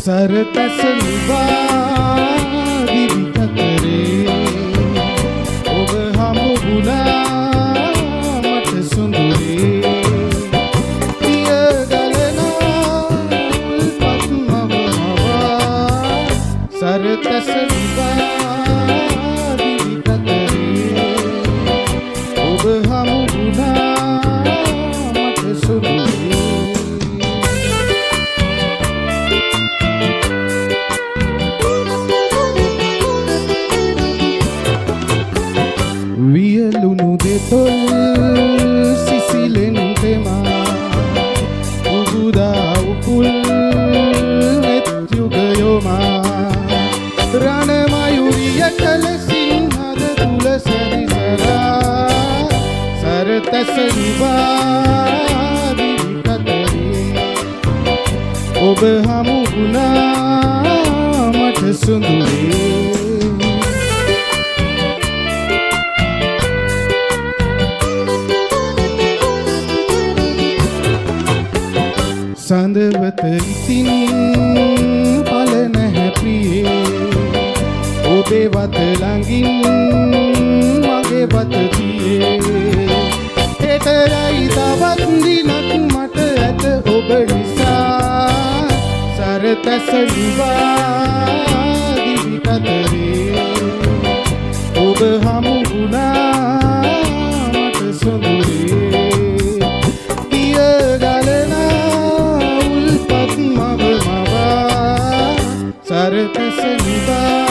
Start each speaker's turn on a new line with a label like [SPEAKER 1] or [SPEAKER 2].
[SPEAKER 1] සරතැස නිවා දිවි කතරේ ඔබ හමු වුණා මට සුඳුරේ පිය ගලනා උල්පත් මවවා සරතැස නිවා දිවි කතරේ ඔබ හමු වුණා මට සුඳුරේ වියලුණු දෙතොල් සිසිලෙන් තෙමා උගුදා උකුල් නෙත් යුගයොමා රණ මයුරිය කලසින් හද තුල සැරිසරා සරතැස නිවා දිවි කතරේ ඔබ හමු වුණා මට සුඳුරේ සඳවත ඉතින් පල නැහැ ප්‍රියේ ඔබේ වත ළඟින් මගේ වත තියේ හෙටරයි තවත් දිනක් මට ඇත ඔබ නිසා සරතැස නිවා දිවි කතරේ ඔබ හමු වුණා මට සොඳුරේ පිය ගලනා සරතැස නිවා